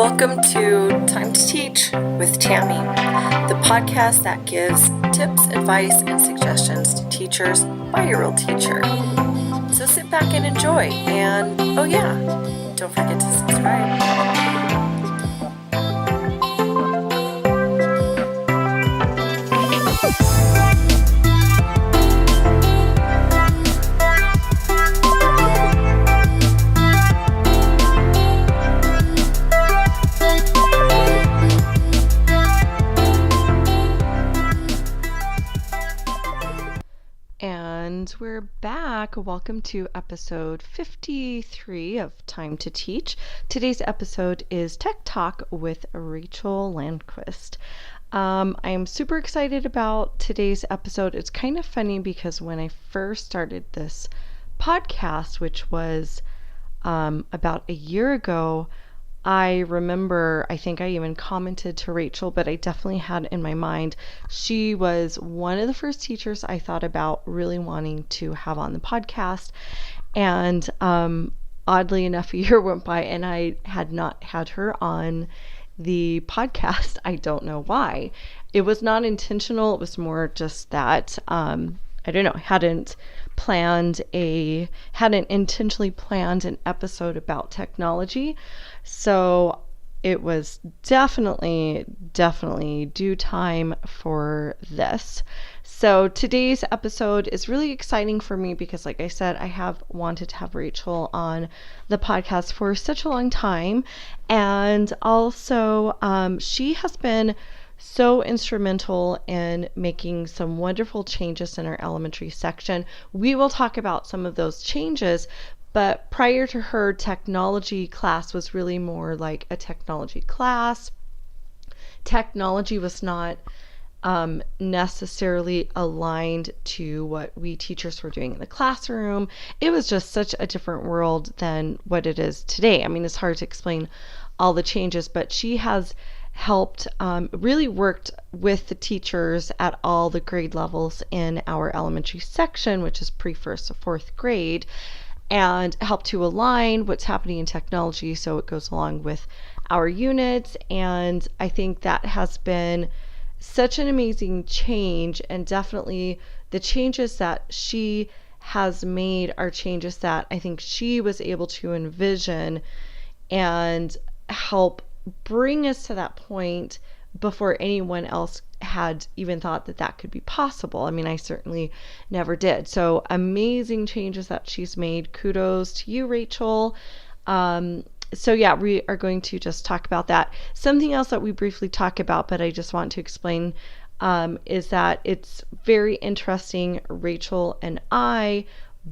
Welcome to Time to Teach with Tammy, the podcast that gives tips, advice, and suggestions to teachers by a real teacher. So sit back and enjoy, and oh yeah, don't forget to subscribe. And we're back. Welcome to episode 53 of Time to Teach. Today's episode is Tech Talk with Rachel Lanquist. I am super excited about today's episode. It's kind of funny because when I first started this podcast, which was about a year ago, I remember, I think I even commented to Rachel, but I definitely had in my mind, she was one of the first teachers I thought about really wanting to have on the podcast. And oddly enough, a year went by and I had not had her on the podcast. I don't know why. It was not intentional. It was more just that, I don't know, hadn't intentionally planned an episode about technology. So it was definitely due time for this. So today's episode is really exciting for me because, like I said, I have wanted to have Rachel on the podcast for such a long time. And also, she has been so instrumental in making some wonderful changes in our elementary section. We will talk about some of those changes, but prior to her, technology class was really more like a technology class. Technology was not necessarily aligned to what we teachers were doing in the classroom. It was just such a different world than what it is today. I mean, it's hard to explain all the changes, but she has helped, really worked with the teachers at all the grade levels in our elementary section, which is pre-first to fourth grade, and helped to align what's happening in technology so it goes along with our units. And I think that has been such an amazing change, and definitely the changes that she has made are changes that I think she was able to envision and help bring us to that point before anyone else had even thought that that could be possible. I mean, I certainly never did. So amazing changes that she's made. Kudos to you, Rachel. So yeah, we are going to just talk about that. Something else that we briefly talk about, but I just want to explain, is that it's very interesting. Rachel and I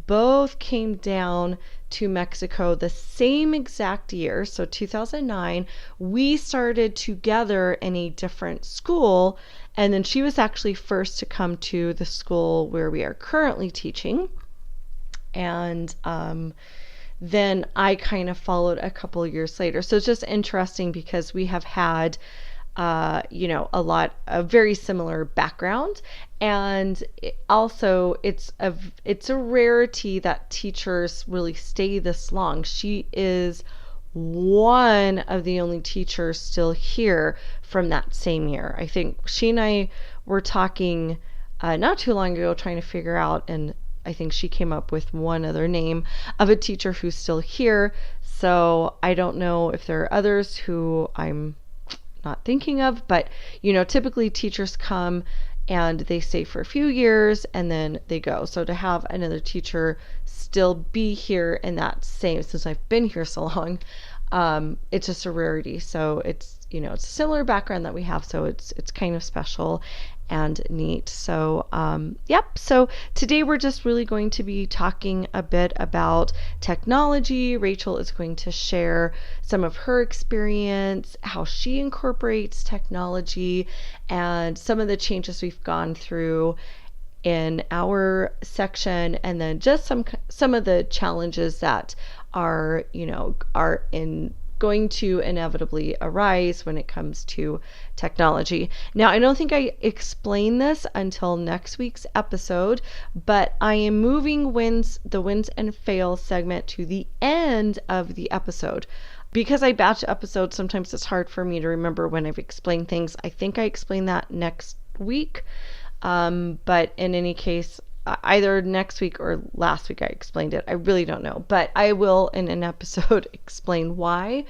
both came down to Mexico the same exact year. So 2009, we started together in a different school. And then she was actually first to come to the school where we are currently teaching. And then I kind of followed a couple of years later. So it's just interesting because we have had a very similar background. And also it's a rarity that teachers really stay this long. She is one of the only teachers still here from that same year. I think she and I were talking not too long ago trying to figure out, and I think she came up with one other name of a teacher who's still here. So I don't know if there are others who I'm not thinking of, but typically teachers come and they stay for a few years and then they go. So to have another teacher still be here in that same, since I've been here so long, it's just a rarity. So it's it's a similar background that we have, so it's kind of special and neat. So so today we're just really going to be talking a bit about technology. Rachel is going to share some of her experience, how she incorporates technology, and some of the changes we've gone through in our section, and then just some of the challenges that are going to inevitably arise when it comes to technology. Now, I don't think I explained this until next week's episode, but I am moving the wins and fails segment to the end of the episode. Because I batch episodes, sometimes it's hard for me to remember when I've explained things. I think I explained that next week. But in any case, either next week or last week I explained it. I really don't know. But I will in an episode explain why.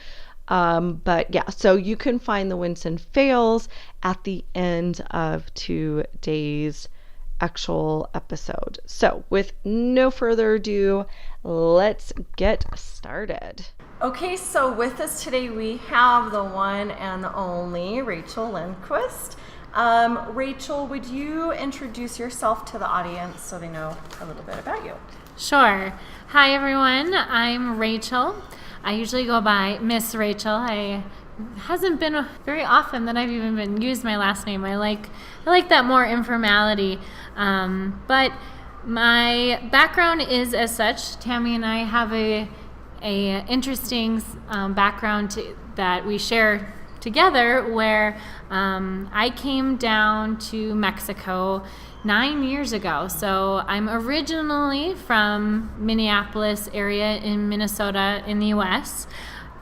But yeah, so you can find the wins and fails at the end of today's actual episode. So with no further ado, let's get started. Okay, so with us today we have the one and the only Rachel Lanquist. Rachel, would you introduce yourself to the audience so they know a little bit about you? Sure. Hi everyone, I'm Rachel. I usually go by Miss Rachel. It hasn't been very often that I've even been used my last name. I like that more informality. But my background is as such. Tammy and I have a interesting background that we share together, where I came down to Mexico 9 years ago. So I'm originally from Minneapolis area in Minnesota in the US.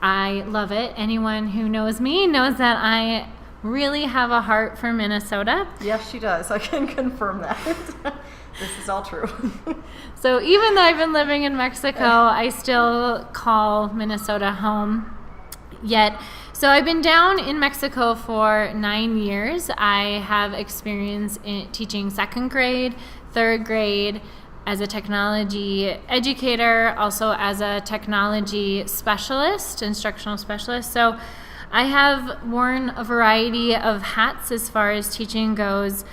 I love it. Anyone who knows me knows that I really have a heart for Minnesota. Yes, she does. I can confirm that. This is all true. So even though I've been living in Mexico, I still call Minnesota home. So I've been down in Mexico for 9 years. I have experience in teaching second grade, third grade, as a technology educator, also as a technology specialist, instructional specialist. So I have worn a variety of hats as far as teaching goes.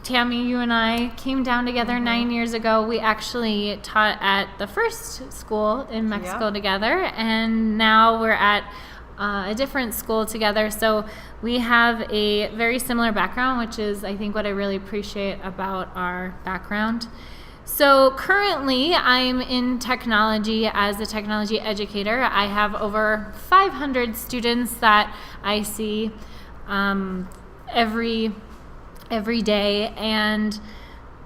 Tammy, you and I came down together 9 years ago. We actually taught at the first school in Mexico together, and now we're at a different school together. So we have a very similar background, which is, I think, what I really appreciate about our background. So currently I'm in technology as a technology educator. I have over 500 students that I see every day, and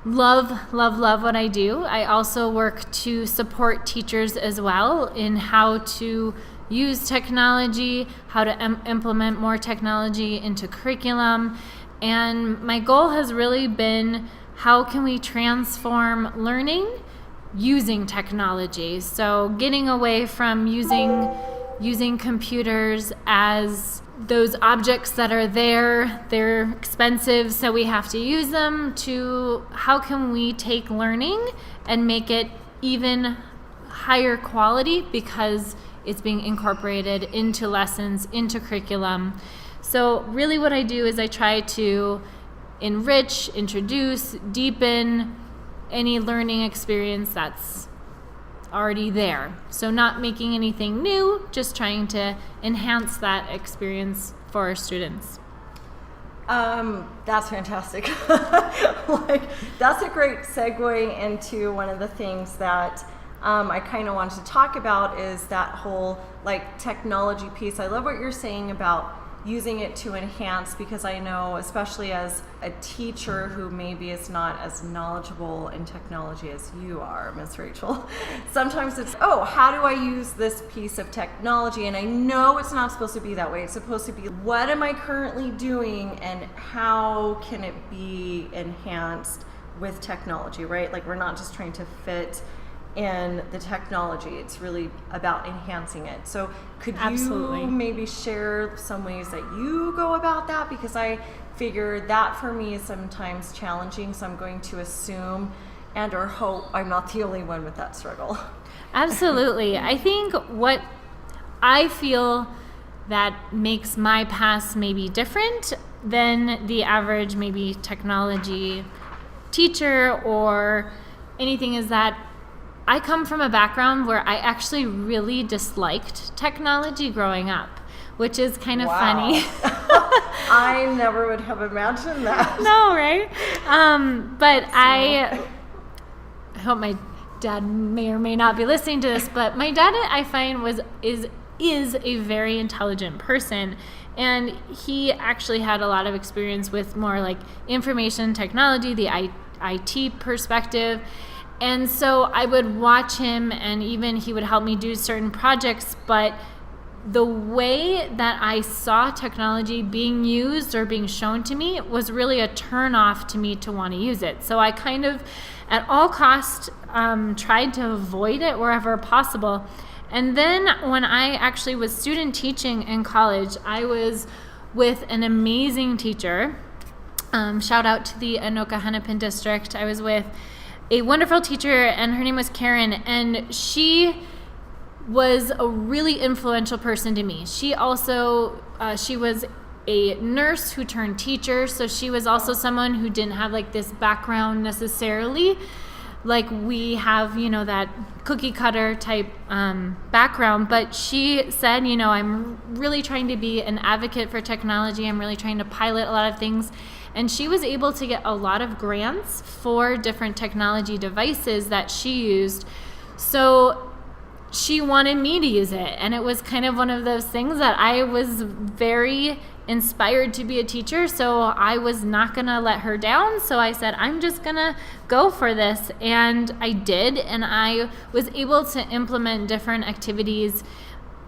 love what I do. I also work to support teachers as well in how to use technology, how to implement more technology into curriculum. And my goal has really been, how can we transform learning using technology? So getting away from using computers as those objects that are there, they're expensive, so we have to use them, to how can we take learning and make it even higher quality because it's being incorporated into lessons, into curriculum. So really what I do is I try to enrich, introduce, deepen any learning experience that's already there. So not making anything new, just trying to enhance that experience for our students. That's fantastic. That's a great segue into one of the things that I kind of wanted to talk about, is that whole technology piece. I love what you're saying about using it to enhance, because I know, especially as a teacher who maybe is not as knowledgeable in technology as you are, Miss Rachel, sometimes it's, how do I use this piece of technology? And I know it's not supposed to be that way. It's supposed to be, what am I currently doing and how can it be enhanced with technology, right? We're not just trying to fit in the technology, it's really about enhancing it. So could you maybe share some ways that you go about that? Because I figure that for me is sometimes challenging, so I'm going to assume and or hope I'm not the only one with that struggle. Absolutely. I think what I feel that makes my path maybe different than the average maybe technology teacher or anything is that I come from a background where I actually really disliked technology growing up, which is kind of funny. I never would have imagined that. No, right? But I hope my dad may or may not be listening to this, but my dad, I find, is is a very intelligent person. And he actually had a lot of experience with more like information technology, the IT perspective. And so I would watch him, and even he would help me do certain projects, but the way that I saw technology being used or being shown to me was really a turn off to me to want to use it. So I kind of, at all cost, tried to avoid it wherever possible. And then when I actually was student teaching in college, I was with an amazing teacher. Shout out to the Anoka Hennepin district. I was with a wonderful teacher, and her name was Karen, and she was a really influential person to me. She also, she was a nurse who turned teacher, so she was also someone who didn't have like this background necessarily, like we have, that cookie cutter type background, but she said, I'm really trying to be an advocate for technology. I'm really trying to pilot a lot of things. And she was able to get a lot of grants for different technology devices that she used. So she wanted me to use it, and it was kind of one of those things that I was very inspired to be a teacher, so I was not gonna let her down. So I said, I'm just gonna go for this, and I did, and I was able to implement different activities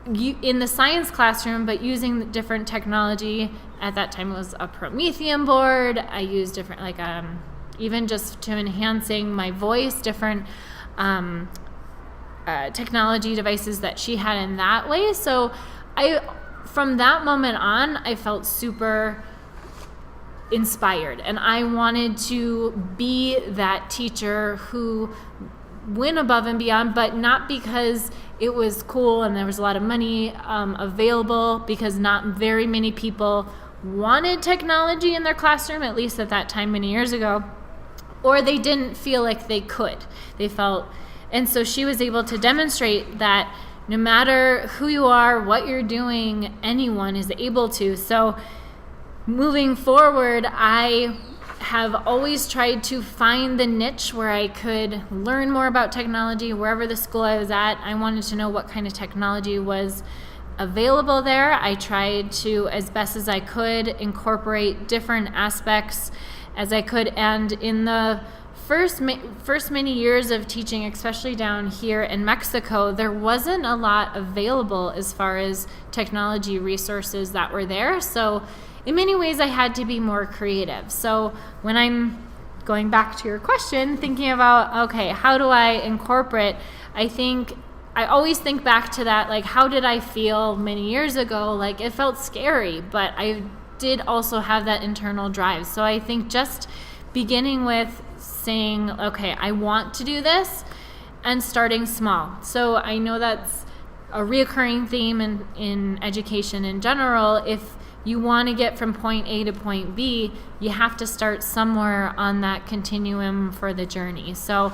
in the science classroom, but using different technology. At that time it was a Promethean board. I used different, even just to enhancing my voice, different technology devices that she had in that way. So from that moment on, I felt super inspired, and I wanted to be that teacher who went above and beyond, but not because it was cool and there was a lot of money available, because not very many people wanted technology in their classroom, at least at that time many years ago, or they didn't feel like they could. They felt, and so she was able to demonstrate that no matter who you are, what you're doing, anyone is able to. So moving forward, I have always tried to find the niche where I could learn more about technology. Wherever the school I was at, I wanted to know what kind of technology was available there. I tried to, as best as I could, incorporate different aspects as I could. And in the first many years of teaching, especially down here in Mexico, there wasn't a lot available as far as technology resources that were there. So in many ways, I had to be more creative. So when I'm going back to your question, thinking about, okay, how do I incorporate, I always think back to that, like, how did I feel many years ago? Like, it felt scary, but I did also have that internal drive. So I think just beginning with saying, okay, I want to do this, and starting small. So I know that's a reoccurring theme in education in general. If you want to get from point A to point B, you have to start somewhere on that continuum for the journey. So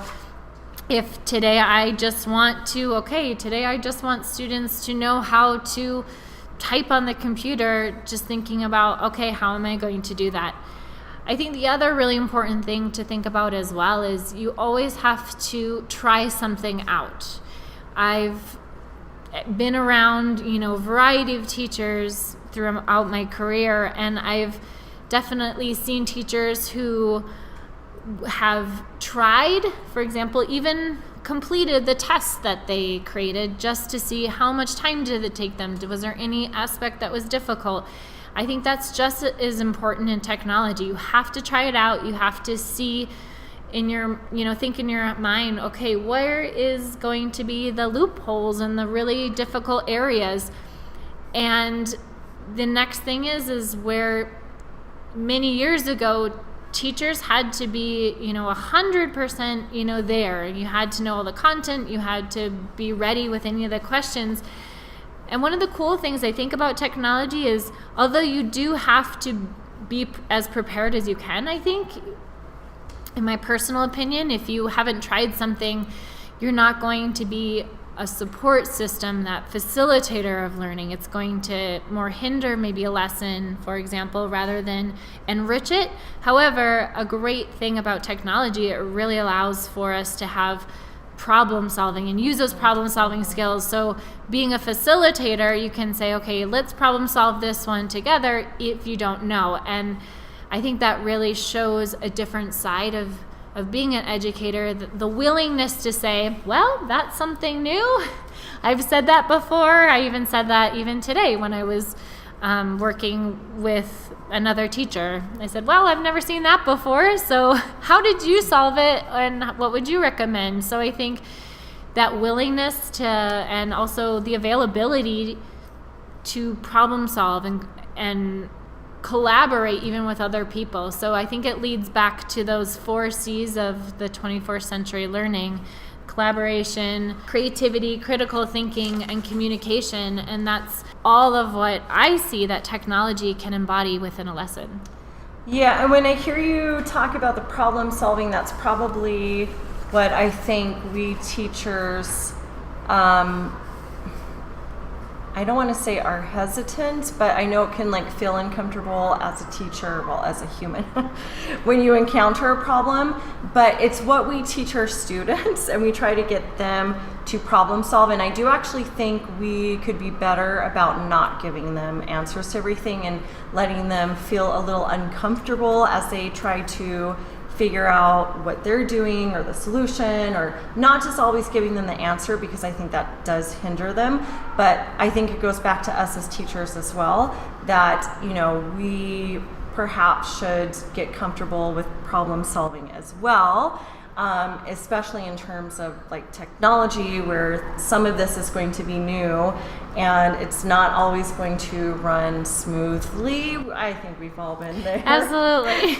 if today I just want students to know how to type on the computer, just thinking about, okay, how am I going to do that? I think the other really important thing to think about as well is you always have to try something out. I've been around, a variety of teachers throughout my career, and I've definitely seen teachers who have tried, for example, even completed the tests that they created just to see how much time did it take them. Was there any aspect that was difficult? I think that's just as important in technology. You have to try it out. You have to see in your, think in your mind, okay, where is going to be the loopholes and the really difficult areas? And the next thing is where many years ago, teachers had to be, 100%, there. You had to know all the content. You had to be ready with any of the questions. And one of the cool things I think about technology is, although you do have to be as prepared as you can, I think, in my personal opinion, if you haven't tried something, you're not going to be a support system, that facilitator of learning. It's going to more hinder maybe a lesson, for example, rather than enrich it. However, a great thing about technology, it really allows for us to have problem solving and use those problem solving skills. So being a facilitator, you can say, okay, let's problem solve this one together if you don't know. And I think that really shows a different side of being an educator, the willingness to say, well, that's something new. I've said that before. I even said that even today when I was working with another teacher. I said, well, I've never seen that before, so how did you solve it and what would you recommend? So I think that willingness to, and also the availability to problem solve and collaborate even with other people. So I think it leads back to those 4 C's of the 21st century learning: collaboration, creativity, critical thinking, and communication. And that's all of what I see that technology can embody within a lesson. Yeah, and when I hear you talk about the problem solving, that's probably what I think we teachers, I don't want to say are hesitant, but I know it can feel uncomfortable as a teacher, well, as a human, when you encounter a problem. But it's what we teach our students, and we try to get them to problem solve. And I do actually think we could be better about not giving them answers to everything and letting them feel a little uncomfortable as they try to figure out what they're doing or the solution, or not just always giving them the answer, because I think that does hinder them. But I think it goes back to us as teachers as well, that we perhaps should get comfortable with problem solving as well, especially in terms of technology, where some of this is going to be new and it's not always going to run smoothly. I think we've all been there. Absolutely.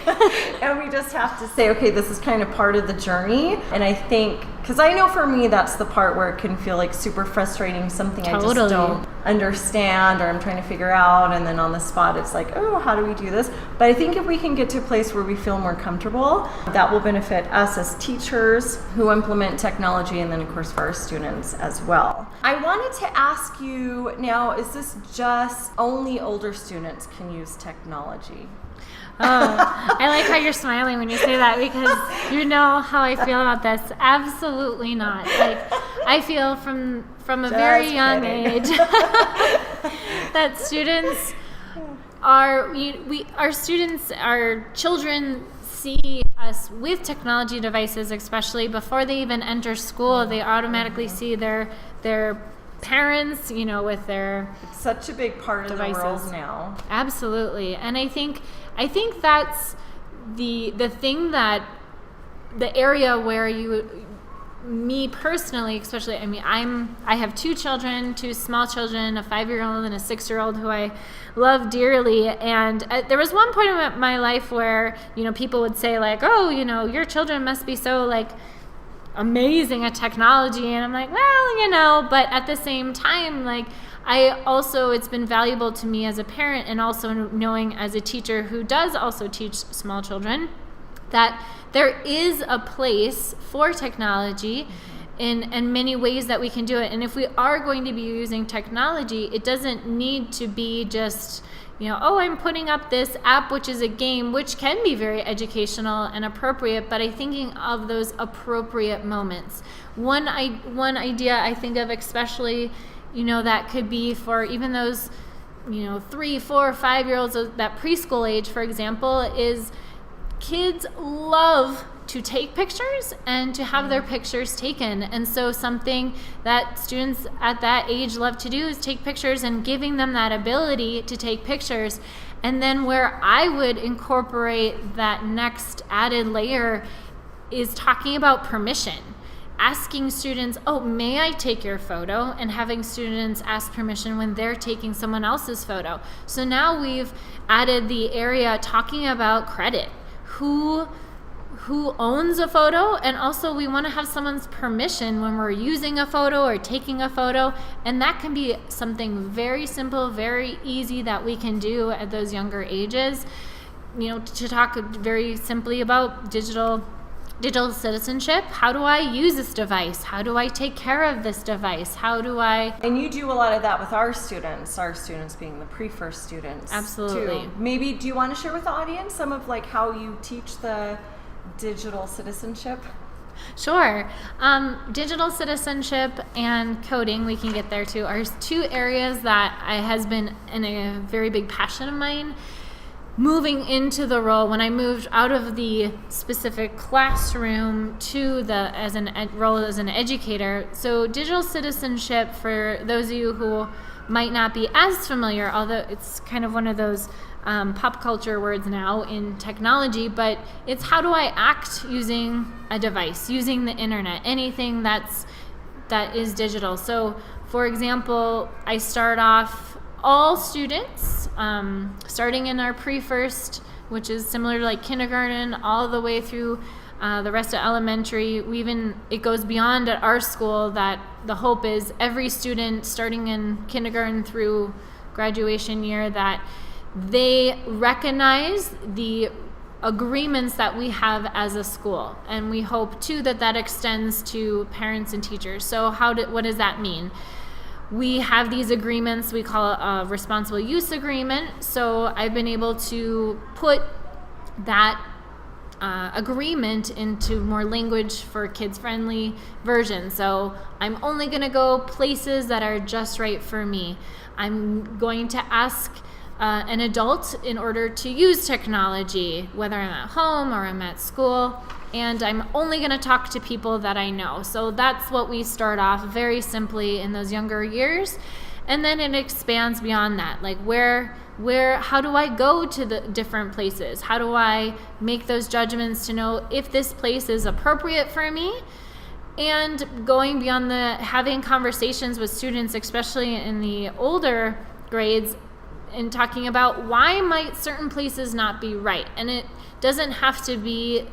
And we just have to say, okay, this is kind of part of the journey. And I think, because I know for me, that's the part where it can feel super frustrating, something Totally. I just don't understand, or I'm trying to figure out, and then on the spot it's oh, how do we do this? But I think if we can get to a place where we feel more comfortable, that will benefit us as teachers who implement technology, and then of course for our students as well. I wanted to ask you now, is this just only older students can use technology? Oh, I like how you're smiling when you say that, because you know how I feel about this. Absolutely not. I feel from a Just very young kidding. age that students our children see us with technology devices, especially before they even enter school. They automatically see their parents, with their It's such a big part of devices. the world now. Absolutely. And I think that's the thing, that the area where me personally, especially, I have 2 children, 2 small children, a 5-year-old and a 6-year-old who I love dearly. And there was one point in my life where, people would say oh, your children must be so amazing at technology. And I'm well, but at the same time, I also, it's been valuable to me as a parent, and also knowing as a teacher who does also teach small children, that there is a place for technology in many ways that we can do it. And if we are going to be using technology, it doesn't need to be just, oh, I'm putting up this app, which is a game, which can be very educational and appropriate, but I'm thinking of those appropriate moments. One idea I think of especially, that could be for even those, 3, 4, 5-year-olds, that preschool age, for example, is kids love to take pictures and to have their pictures taken. And so something that students at that age love to do is take pictures, and giving them that ability to take pictures. And then where I would incorporate that next added layer is talking about permission. Asking students, oh, may I take your photo? And having students ask permission when they're taking someone else's photo. So now we've added the area talking about credit. Who owns a photo? And also we want to have someone's permission when we're using a photo or taking a photo. And that can be something very simple, very easy that we can do at those younger ages. To talk very simply about digital citizenship. How do I use this device? How do I take care of this device? And you do a lot of that with our students being the pre-first students. Absolutely. Too. Maybe, do you want to share with the audience some of how you teach the digital citizenship? Sure. Digital citizenship and coding, we can get there too, are two areas that has been a very big passion of mine. Moving into the role, when I moved out of the specific classroom to the role as an educator. So digital citizenship, for those of you who might not be as familiar, although it's kind of one of those pop culture words now in technology, but it's how do I act using a device, using the internet, anything that is digital. So for example, I start off all students, starting in our pre-first, which is similar to like kindergarten, all the way through the rest of elementary. It goes beyond at our school, that the hope is every student starting in kindergarten through graduation year, that they recognize the agreements that we have as a school. And we hope too that extends to parents and teachers. So what does that mean? We have these agreements we call a responsible use agreement. So I've been able to put that agreement into more language for kids-friendly version. So I'm only going to go places that are just right for me. I'm going to ask an adult in order to use technology, whether I'm at home or I'm at school, and I'm only going to talk to people that I know. So that's what we start off very simply in those younger years, and then it expands beyond that. Like how do I go to the different places? How do I make those judgments to know if this place is appropriate for me? And going beyond having conversations with students, especially in the older grades, and talking about why might certain places not be right. And it doesn't have to be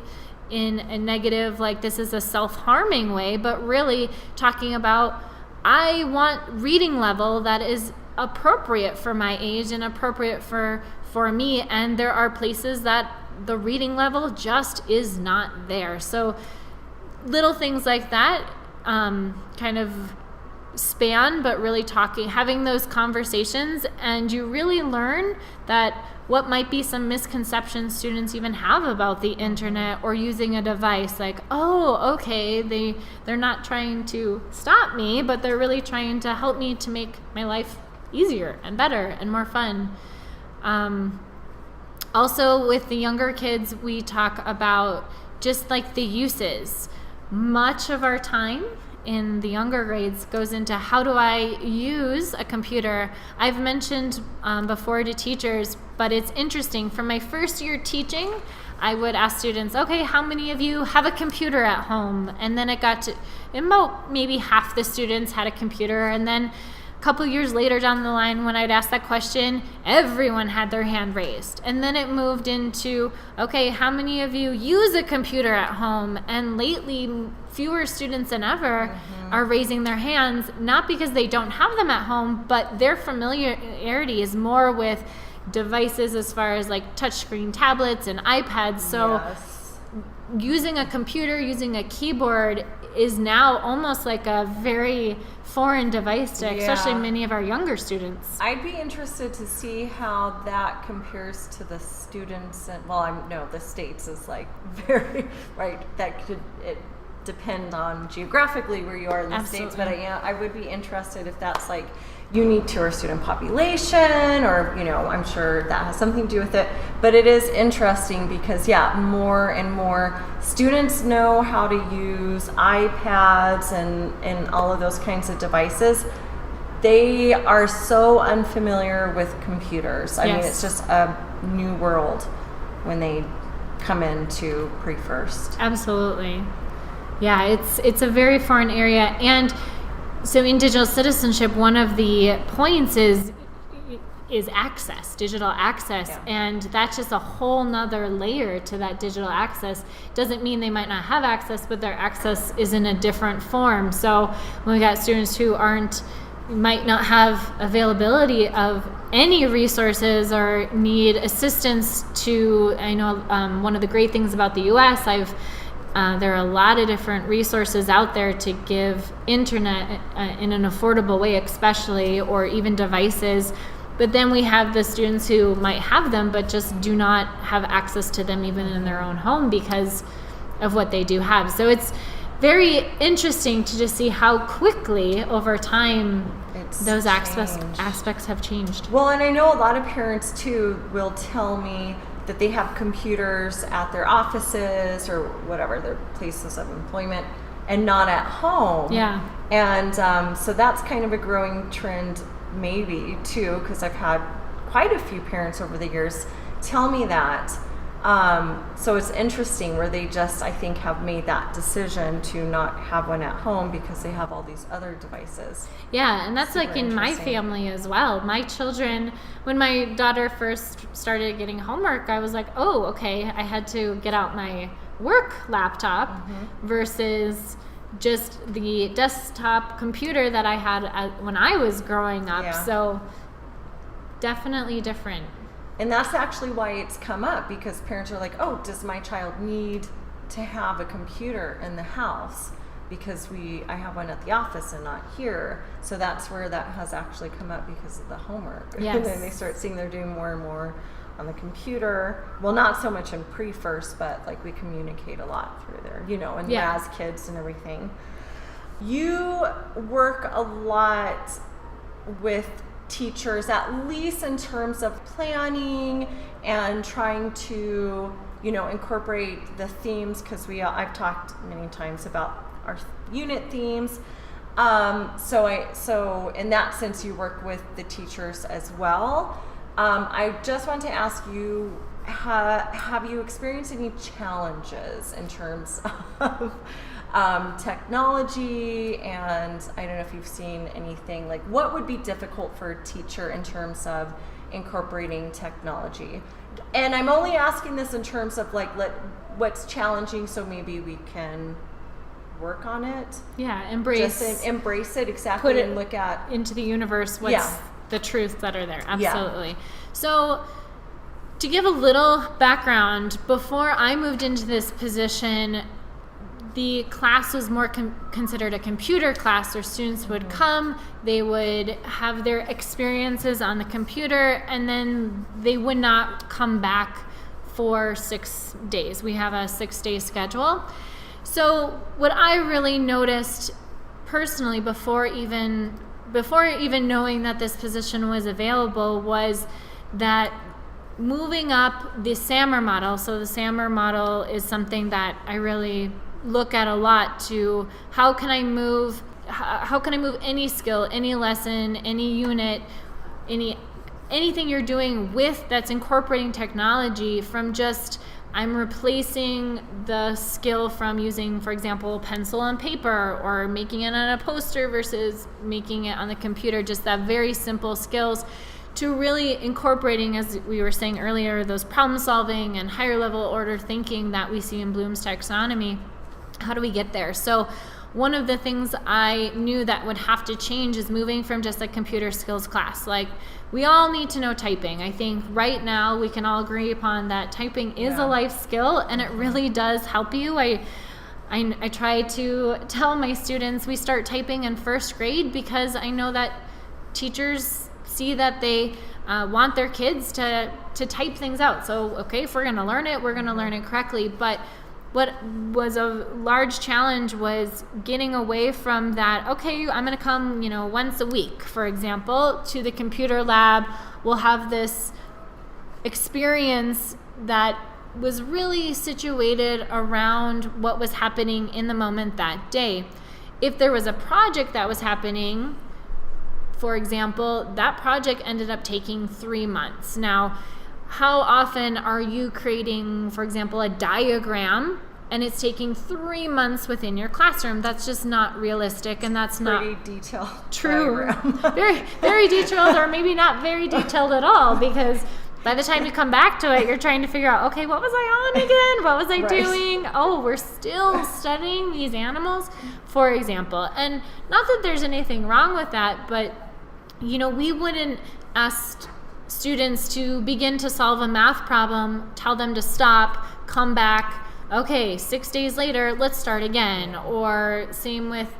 in a negative, like this is a self-harming way, but really talking about, I want reading level that is appropriate for my age and appropriate for me, and there are places that the reading level just is not there. So little things like that kind of span, but really having those conversations, and you really learn that what might be some misconceptions students even have about the internet or using a device, like, oh, okay, they're not trying to stop me, but they're really trying to help me to make my life easier and better and more fun. Also with the younger kids, we talk about just like the uses. Much of our time in the younger grades goes into how do I use a computer. I've mentioned before to teachers, but it's interesting. For my first year teaching, I would ask students, okay, how many of you have a computer at home? And then it got to about maybe half the students had a computer. And then a couple years later down the line, when I'd ask that question, everyone had their hand raised. And then it moved into, okay, how many of you use a computer at home? And lately, fewer students than ever are raising their hands, not because they don't have them at home, but their familiarity is more with devices as far as like touchscreen tablets and iPads. So using a computer, using a keyboard is now almost like a very foreign device to especially many of our younger students. I'd be interested to see how that compares to the students, and the States is like very, right, that could depend on geographically where you are in the States, but I would be interested if that's like unique to our student population, or I'm sure that has something to do with it. But it is interesting because more and more students know how to use iPads and all of those kinds of devices. They are so unfamiliar with computers. I mean, it's just a new world when they come into pre-first. Absolutely. Yeah, it's a very foreign area. And so in digital citizenship, one of the points is access, digital access. And that's just a whole nother layer to that digital access. Doesn't mean they might not have access, but their access is in a different form. So when we got students who might not have availability of any resources or need assistance I know one of the great things about the US, there are a lot of different resources out there to give internet in an affordable way, especially, or even devices. But then we have the students who might have them, but just do not have access to them even in their own home because of what they do have. So very interesting to just see how quickly over time those changed. aspects have changed. Well, and I know a lot of parents too will tell me that they have computers at their offices or whatever, their places of employment, and not at home. Yeah. And so that's kind of a growing trend maybe too, because I've had quite a few parents over the years tell me that. So it's interesting where they just, I think, have made that decision to not have one at home because they have all these other devices. Yeah, and that's Super like in my interesting. family as well. My children, when my daughter first started getting homework, I was like, oh, okay, I had to get out my work laptop versus just the desktop computer that I had when I was growing up. Yeah. So definitely different. And that's actually why it's come up, because parents are like, oh, does my child need to have a computer in the house? Because I have one at the office and not here. So that's where that has actually come up because of the homework. Yes. And then they start seeing they're doing more and more on the computer. Well, not so much in pre-first, but like we communicate a lot through there, and Yeah. as kids and everything. You work a lot with teachers, at least in terms of planning and trying to, incorporate the themes, because I've talked many times about our unit themes. So in that sense, you work with the teachers as well. I just want to ask you, have you experienced any challenges in terms of technology? And I don't know if you've seen anything, like what would be difficult for a teacher in terms of incorporating technology? And I'm only asking this in terms of like what's challenging, so maybe we can work on it. Yeah, embrace it exactly, put it and look at into the universe what's the truths that are there. Absolutely. So to give a little background, before I moved into this position, the class was more considered a computer class, where students would come, they would have their experiences on the computer, and then they would not come back for 6 days. We have a 6-day schedule. So what I really noticed personally before even knowing that this position was available was that moving up the SAMR model. So the SAMR model is something that I really look at a lot, to how can I move any skill, any lesson, any unit, anything you're doing that's incorporating technology, from just I'm replacing the skill from using, for example, pencil and paper, or making it on a poster versus making it on the computer, just that very simple skills, to really incorporating, as we were saying earlier, those problem solving and higher level order thinking that we see in Bloom's taxonomy. How do we get there? So one of the things I knew that would have to change is moving from just a computer skills class. Like, we all need to know typing. I think right now we can all agree upon that typing is a life skill, and it really does help you. I try to tell my students we start typing in first grade, because I know that teachers see that they want their kids to type things out. So, okay, if we're going to learn it, we're going to learn it correctly. But what was a large challenge was getting away from that, okay, I'm going to come, once a week, for example, to the computer lab. We'll have this experience that was really situated around what was happening in the moment that day. If there was a project that was happening, for example, that project ended up taking 3 months. Now, how often are you creating, for example, a diagram, and it's taking 3 months within your classroom? That's just not realistic, and that's pretty not detailed. true. Very, very detailed, or maybe not very detailed at all, because by the time you come back to it, you're trying to figure out, okay, what was I on again? What was I doing? Oh, we're still studying these animals, for example. And not that there's anything wrong with that, but we wouldn't ask students to begin to solve a math problem, tell them to stop, come back, okay, 6 days later, let's start again. Or same with,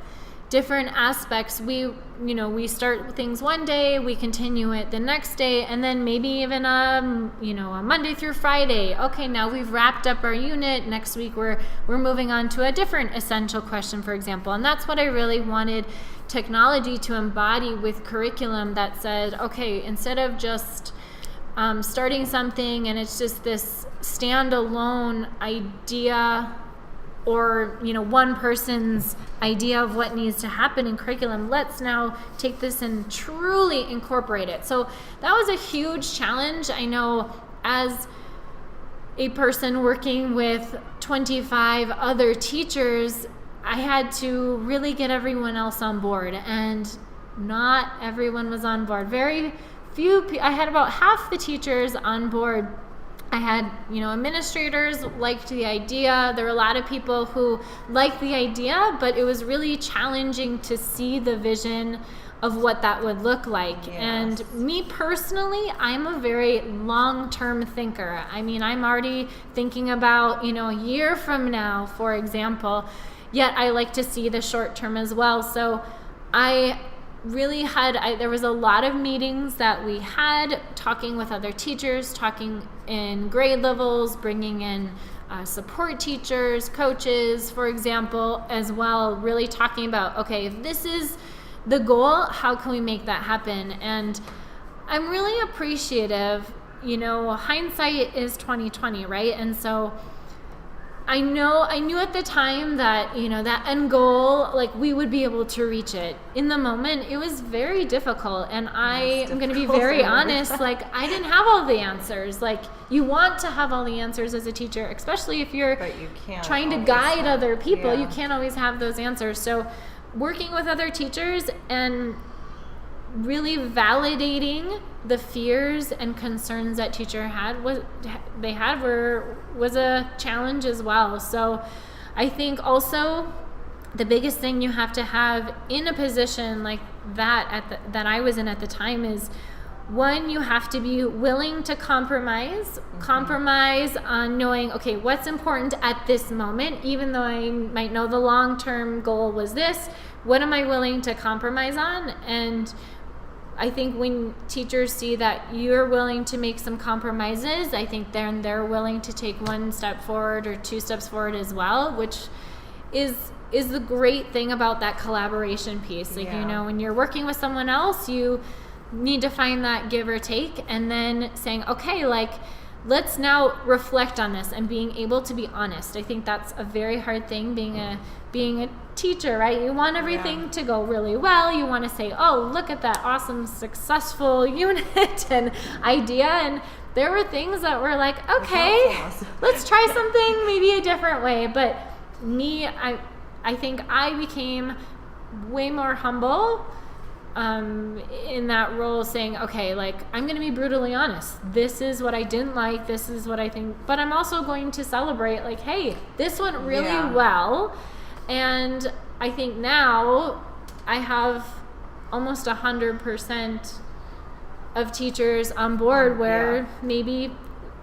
different aspects. We start things one day, we continue it the next day, and then maybe even a Monday through Friday. Okay, now we've wrapped up our unit. Next week we're moving on to a different essential question, for example. And that's what I really wanted technology to embody with curriculum that said, okay, instead of just starting something and it's just this standalone idea, or one person's idea of what needs to happen in curriculum, let's now take this and truly incorporate it. So that was a huge challenge. I know, as a person working with 25 other teachers, I had to really get everyone else on board, and not everyone was on board. Very few. I had about half the teachers on board. I had, administrators liked the idea. There were a lot of people who liked the idea, but it was really challenging to see the vision of what that would look like. Yes. And me personally, I'm a very long-term thinker. I mean, I'm already thinking about, a year from now, for example, yet I like to see the short term as well. So I really there was a lot of meetings that we had, talking with other teachers, talking in grade levels, bringing in support teachers, coaches, for example, as well, really talking about, okay, if this is the goal, how can we make that happen? And I'm really appreciative, hindsight is 2020, right? And so I knew at the time that, that end goal, like, we would be able to reach it. In the moment, it was very difficult. And I am going to be very honest, like, I didn't have all the answers. Like, you want to have all the answers as a teacher, especially if you're trying to guide other people. Yeah. You can't always have those answers. So working with other teachers and really validating the fears and concerns that teacher had was a challenge as well. So I think also the biggest thing you have to have in a position like that that I was in at the time is, one, you have to be willing to compromise on knowing, okay, what's important at this moment, even though I might know the long-term goal was this, what am I willing to compromise on? And I think when teachers see that you're willing to make some compromises, I think then they're willing to take one step forward or two steps forward as well, which is the great thing about that collaboration piece. Like, when you're working with someone else, you need to find that give or take, and then saying, okay, like, let's now reflect on this and being able to be honest. I think that's a very hard thing, being a teacher, right? You want everything to go really well. You want to say, oh, look at that awesome, successful unit and idea. And there were things that were like, okay, let's try something maybe a different way. But me, I think I became way more humble in that role, saying, okay, like, I'm going to be brutally honest. This is what I didn't like. This is what I think. But I'm also going to celebrate, like, hey, this went really well. And I think now I have almost 100% of teachers on board, where maybe,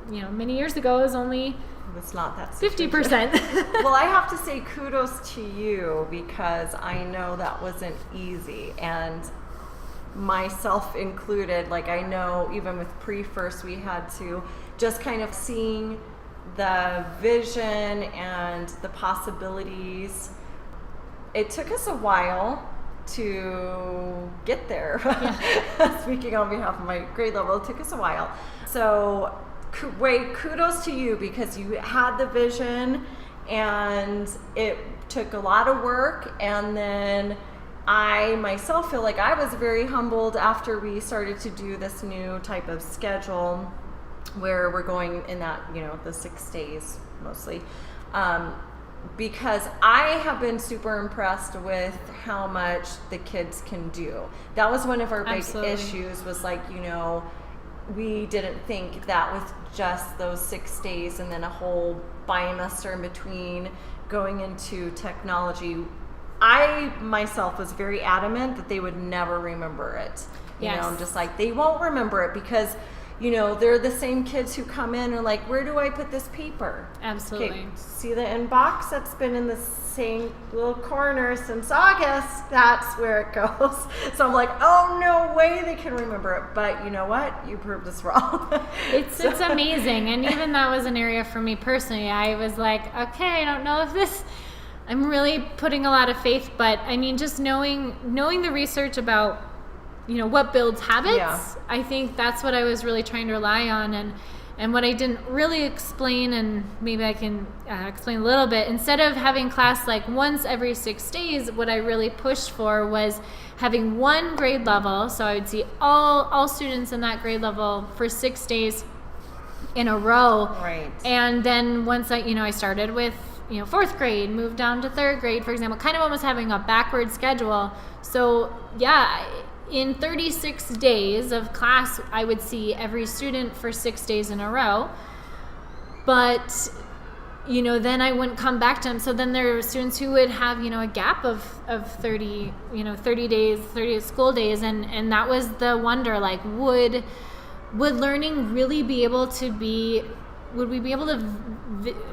many years ago it was only it's not that 50%. Well, I have to say kudos to you, because I know that wasn't easy, and myself included. Like, I know even with pre-first, we had to just kind of seeing the vision and the possibilities. It took us a while to get there. Speaking on behalf of my grade level, it took us a while. So kudos to you, because you had the vision, and it took a lot of work. And then I myself feel like I was very humbled after we started to do this new type of schedule, where we're going in that, the 6 days mostly. Because I have been super impressed with how much the kids can do. That was one of our big issues, was like, we didn't think that with just those 6 days and then a whole bimester in between going into technology. I myself was very adamant that they would never remember it. I'm just like, they won't remember it, because they're the same kids who come in and like, where do I put this paper? Absolutely. Okay, see the inbox that's been in the same little corner since August? That's where it goes. So I'm like, oh, no way they can remember it. But you know what? You proved us wrong. It's amazing. And even that was an area for me personally. I was like, okay, I don't know if this, I'm really putting a lot of faith, but I mean, just knowing the research about, what builds habits, I think that's what I was really trying to rely on. And what I didn't really explain, and maybe I can explain a little bit, instead of having class like once every 6 days, what I really pushed for was having one grade level. So I would see all students in that grade level for 6 days in a row. Right. And then once I started with, 4th grade, moved down to 3rd grade, for example, kind of almost having a backward schedule. So in 36 days of class, I would see every student for 6 days in a row. But, then I wouldn't come back to them. So then there were students who would have, a gap of 30 days, 30 school days. And that was the wonder, like, would learning really be able to would we be able to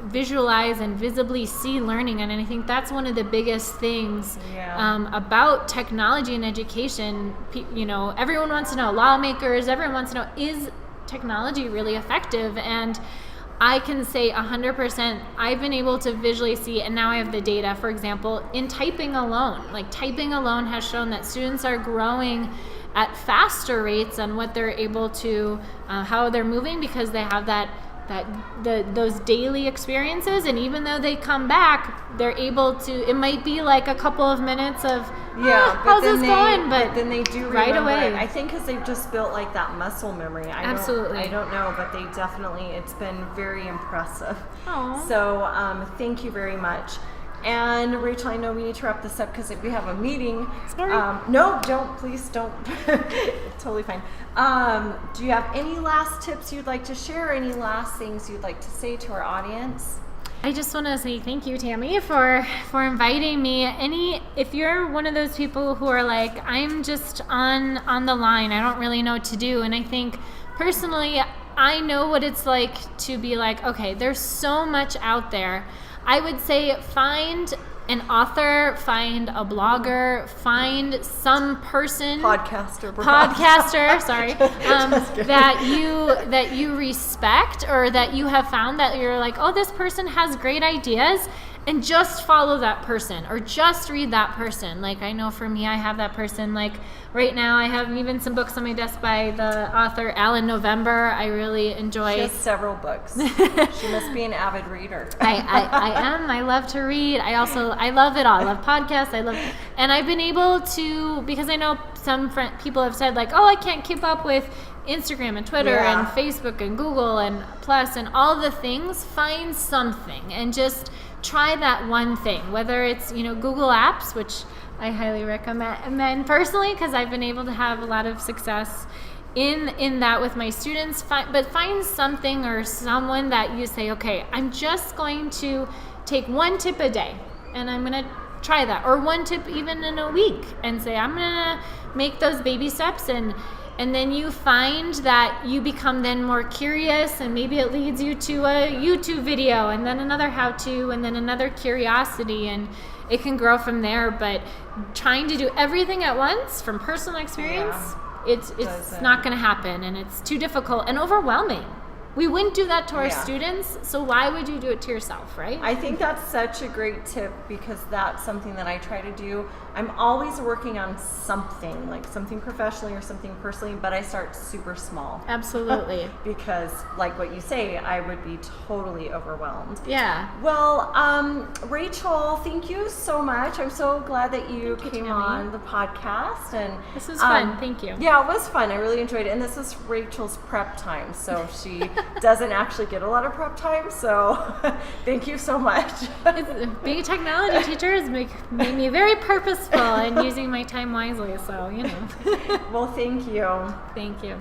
visualize and visibly see learning? And I think that's one of the biggest things about technology and education. Everyone wants to know, lawmakers, everyone wants to know, is technology really effective? And I can say 100% I've been able to visually see, and now I have the data, for example, in typing alone. Like, typing alone has shown that students are growing at faster rates on what they're able to, how they're moving, because they have those daily experiences. And even though they come back, they're able to, it might be like a couple of minutes of how's this going, but then they do right away. I think because they've just built like that muscle memory. Absolutely. I don't know, but they definitely, it's been very impressive. Aww. So thank you very much. And Rachel, I know we need to wrap this up because we have a meeting. Sorry. No, please don't. Totally fine. Do you have any last tips you'd like to share? Any last things you'd like to say to our audience? I just want to say thank you, Tammy, for inviting me. If you're one of those people who are like, I'm just on the line, I don't really know what to do. And I think personally, I know what it's like to be like, okay, there's so much out there. I would say find an author, find a blogger, find some person, podcaster, sorry, that you respect, or that you have found that you're like, oh, this person has great ideas, and just follow that person, or just read that person. Like, I know for me, I have that person. Like, right now, I have even some books on my desk by the author Alan November. I really enjoy. She has several books. She must be an avid reader. I am. I love to read. I love it all. I love podcasts. And I've been able to, because I know some people have said like, oh, I can't keep up with Instagram and Twitter and Facebook and Google and Plus and all the things. Find something and just try that one thing, whether it's, Google Apps, which I highly recommend personally, because I've been able to have a lot of success in that with my students. But find something or someone that you say, okay, I'm just going to take one tip a day and I'm going to try that, or one tip even in a week, and say, I'm going to make those baby steps. And then you find that you become then more curious, and maybe it leads you to a YouTube video, and then another how-to, and then another curiosity, and it can grow from there. But trying to do everything at once from personal experience, it's not going to happen, and it's too difficult and overwhelming. We wouldn't do that to our students, so why would you do it to yourself, right? I think that's such a great tip, because that's something that I try to do. I'm always working on something, like something professionally or something personally, but I start super small. Absolutely. Because, like what you say, I would be totally overwhelmed. Yeah. Well, Rachel, thank you so much. I'm so glad that you came on the podcast. And this was fun. Thank you. Yeah, it was fun. I really enjoyed it. And this is Rachel's prep time, so she doesn't actually get a lot of prep time. So thank you so much. Being a technology teacher has made me very purposeful and using my time wisely. So, Well, thank you. Thank you.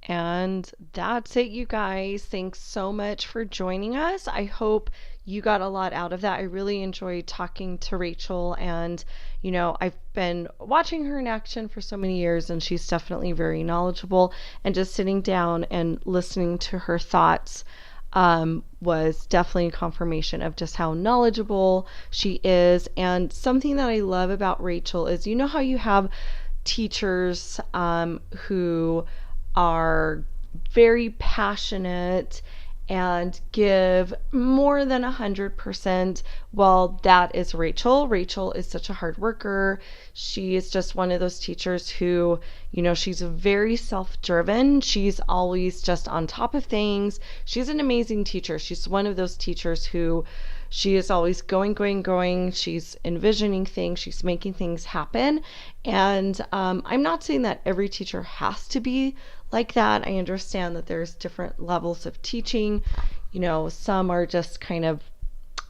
And that's it, you guys. Thanks so much for joining us. I hope you got a lot out of that. I really enjoyed talking to Rachel, and I've been watching her in action for so many years, and she's definitely very knowledgeable. And just sitting down and listening to her thoughts was definitely a confirmation of just how knowledgeable she is. And something that I love about Rachel is, you know how you have teachers who are very passionate and give more than 100%. Well, that is Rachel. Rachel is such a hard worker. She is just one of those teachers who, she's very self-driven. She's always just on top of things. She's an amazing teacher. She's one of those teachers who she is always going. She's envisioning things. She's making things happen. And I'm not saying that every teacher has to be like that. I understand that there's different levels of teaching. Some are just kind of,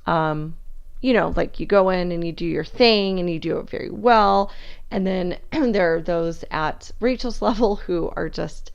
like you go in and you do your thing and you do it very well. And then there are those at Rachel's level who are just,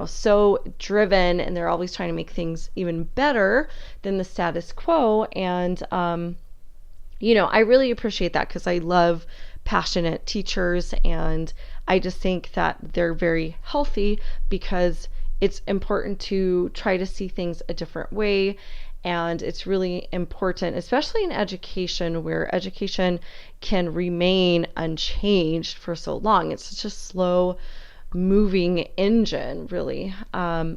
so driven, and they're always trying to make things even better than the status quo. And, I really appreciate that, because I love passionate teachers, and I just think that they're very healthy, because it's important to try to see things a different way. And it's really important, especially in education, where education can remain unchanged for so long. It's such a slow moving engine, really.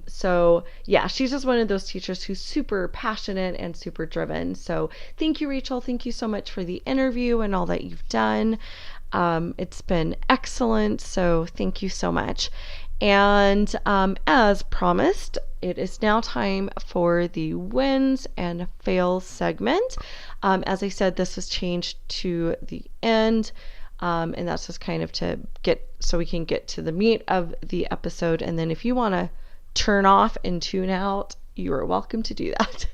So yeah, she's just one of those teachers who's super passionate and super driven. So thank you, Rachel. Thank you so much for the interview and all that you've done. It's been excellent. So thank you so much. And as promised, it is now time for the wins and fails segment. As I said, this was changed to the end. And that's just kind of so we can get to the meat of the episode. And then if you want to turn off and tune out, you are welcome to do that.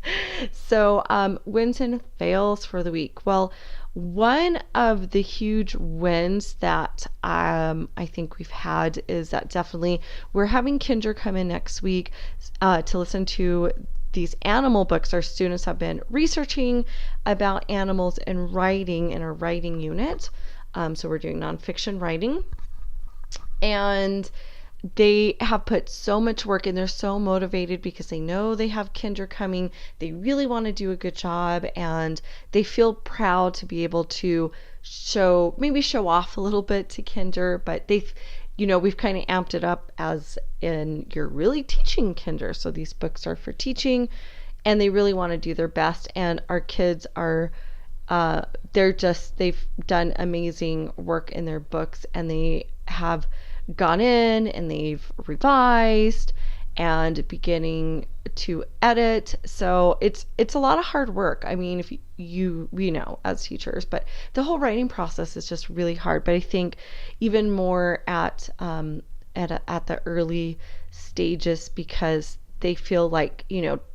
So wins and fails for the week. Well, one of the huge wins that I think we've had is that definitely we're having Kinder come in next week to listen to these animal books. Our students have been researching about animals and writing in our writing unit. So we're doing nonfiction writing, and they have put so much work in. They're so motivated because they know they have Kinder coming. They really want to do a good job, and they feel proud to be able to show off a little bit to Kinder, but we've kind of amped it up as in you're really teaching Kinder. So these books are for teaching, and they really want to do their best. And our kids are they've done amazing work in their books, and they have gone in and they've revised and beginning to edit. So it's a lot of hard work. I mean, if you know, as teachers, but the whole writing process is just really hard. But I think even more at the early stages, because they feel like,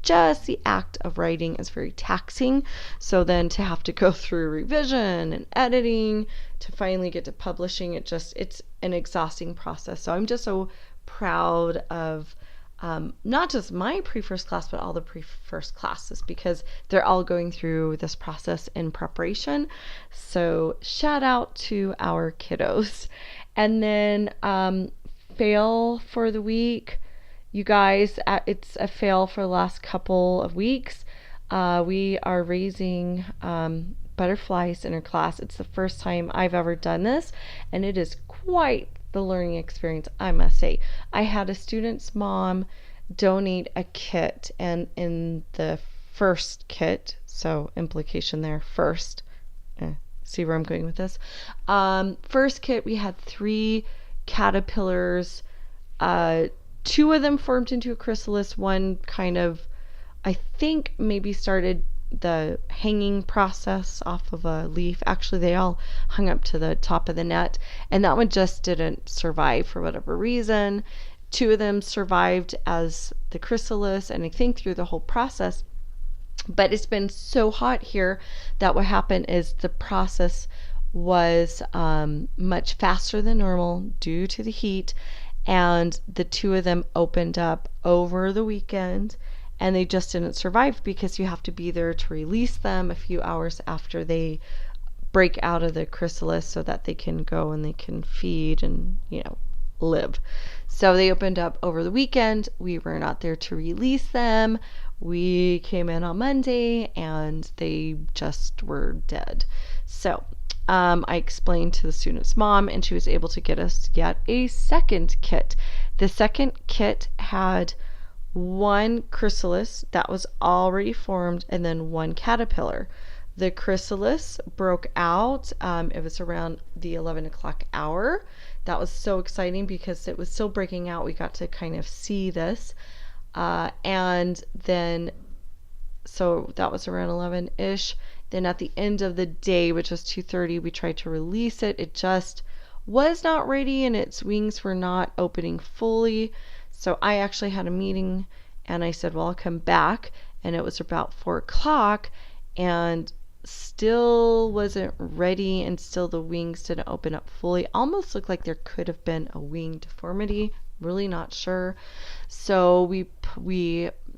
just the act of writing is very taxing. So then to have to go through revision and editing to finally get to publishing, it's an exhausting process. So I'm just so proud of not just my pre-first class, but all the pre-first classes, because they're all going through this process in preparation. So shout out to our kiddos. And then fail for the week. You guys, it's a fail for the last couple of weeks. We are raising butterflies in our class. It's the first time I've ever done this, and it is quite the learning experience, I must say. I had a student's mom donate a kit, and in the first kit, so implication there, first, see where I'm going with this? First kit, we had 3 caterpillars. 2 of them formed into a chrysalis. One kind of, I think, maybe started the hanging process off of a leaf. Actually, they all hung up to the top of the net, and that one just didn't survive for whatever reason. 2 of them survived as the chrysalis, and I think through the whole process. But it's been so hot here that what happened is the process was much faster than normal due to the heat. And the 2 of them opened up over the weekend, and they just didn't survive, because you have to be there to release them a few hours after they break out of the chrysalis so that they can go and they can feed and, live. So they opened up over the weekend. We were not there to release them. We came in on Monday and they just were dead. So I explained to the student's mom, and she was able to get us yet a second kit. The second kit had one chrysalis that was already formed and then one caterpillar. The chrysalis broke out. It was around the 11 o'clock hour. That was so exciting because it was still breaking out. We got to kind of see this. And then, so that was around 11-ish. Then at the end of the day, which was 2:30, we tried to release it. It just was not ready and its wings were not opening fully. So I actually had a meeting and I said, well, I'll come back. And it was about 4 o'clock and still wasn't ready, and still the wings didn't open up fully. Almost looked like there could have been a wing deformity. Really not sure. So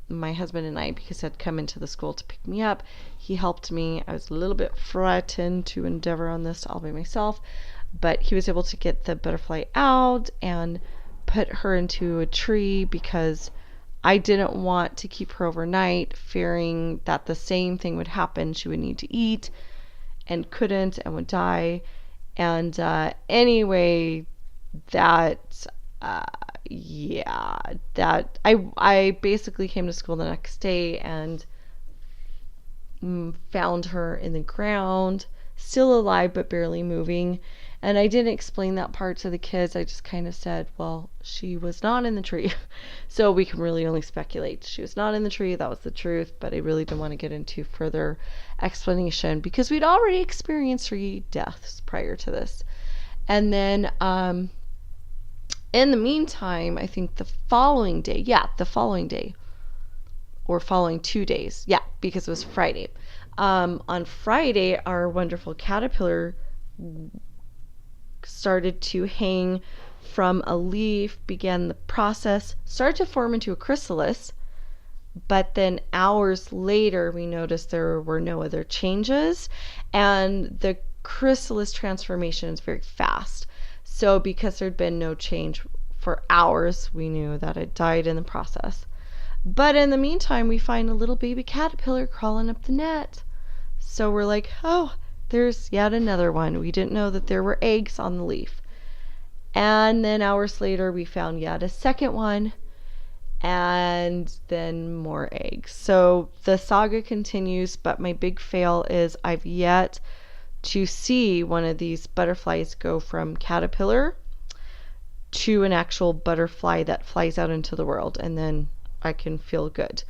my husband and I, because he had come into the school to pick me up, he helped me. I was a little bit frightened to endeavor on this all by myself, but he was able to get the butterfly out and put her into a tree because I didn't want to keep her overnight, fearing that the same thing would happen. She would need to eat and couldn't and would die. And anyway, that I basically came to school the next day and found her in the ground, still alive but barely moving. And I didn't explain that part to the kids. I just kind of said, well, she was not in the tree. So we can really only speculate. She was not in the tree. That was the truth. But I really didn't want to get into further explanation because we'd already experienced 3 deaths prior to this. And then in the meantime, I think the following day, or following 2 days, because it was Friday. On Friday, our wonderful caterpillar started to hang from a leaf, began the process, started to form into a chrysalis, but then hours later we noticed there were no other changes, and the chrysalis transformation is very fast. So because there'd been no change for hours, we knew that it died in the process. But in the meantime, we find a little baby caterpillar crawling up the net. So we're like, oh, there's yet another one. We didn't know that there were eggs on the leaf. And then hours later, we found yet a second one, and then more eggs. So the saga continues, but my big fail is I've yet to see one of these butterflies go from caterpillar to an actual butterfly that flies out into the world, and then I can feel good.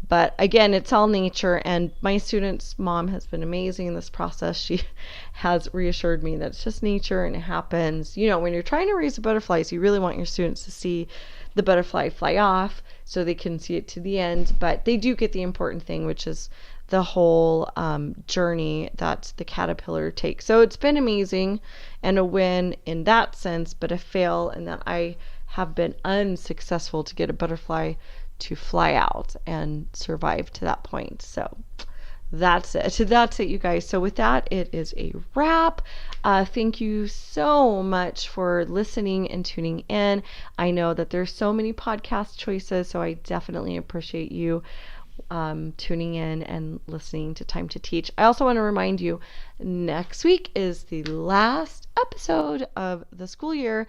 But again, it's all nature, and my student's mom has been amazing in this process. She has reassured me that it's just nature and it happens. When you're trying to raise the butterflies, you really want your students to see the butterfly fly off so they can see it to the end. But they do get the important thing, which is the whole journey that the caterpillar takes. So it's been amazing and a win in that sense, but a fail in that I have been unsuccessful to get a butterfly to fly out and survive to that point. So that's it. You guys. So with that, it is a wrap. Thank you so much for listening and tuning in. I know that there's so many podcast choices, so I definitely appreciate you tuning in and listening to Time to Teach. I also want to remind you, next week is the last episode of the school year.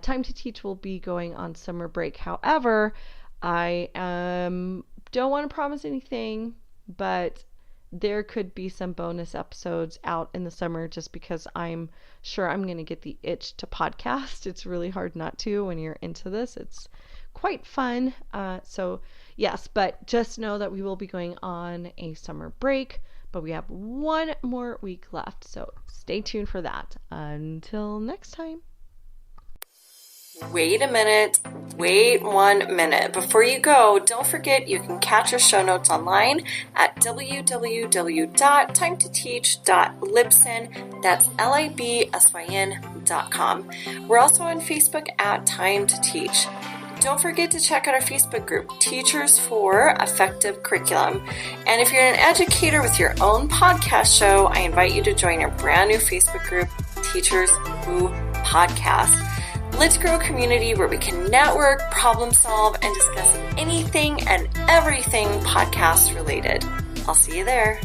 Time to Teach will be going on summer break. However, I don't want to promise anything, but there could be some bonus episodes out in the summer just because I'm sure I'm going to get the itch to podcast. It's really hard not to when you're into this. It's quite fun. So yes, but just know that we will be going on a summer break, but we have 1 more week left. So stay tuned for that. Until next time. Wait a minute. Wait 1 minute. Before you go, don't forget you can catch our show notes online at www.timetoteach.libsyn. That's libsyn.com. We're also on Facebook at Time to Teach. don't forget to check out our Facebook group, Teachers for Effective Curriculum. And if you're an educator with your own podcast show, I invite you to join our brand new Facebook group, Teachers Who Podcast. Let's grow a community where we can network, problem solve, and discuss anything and everything podcast related. I'll see you there.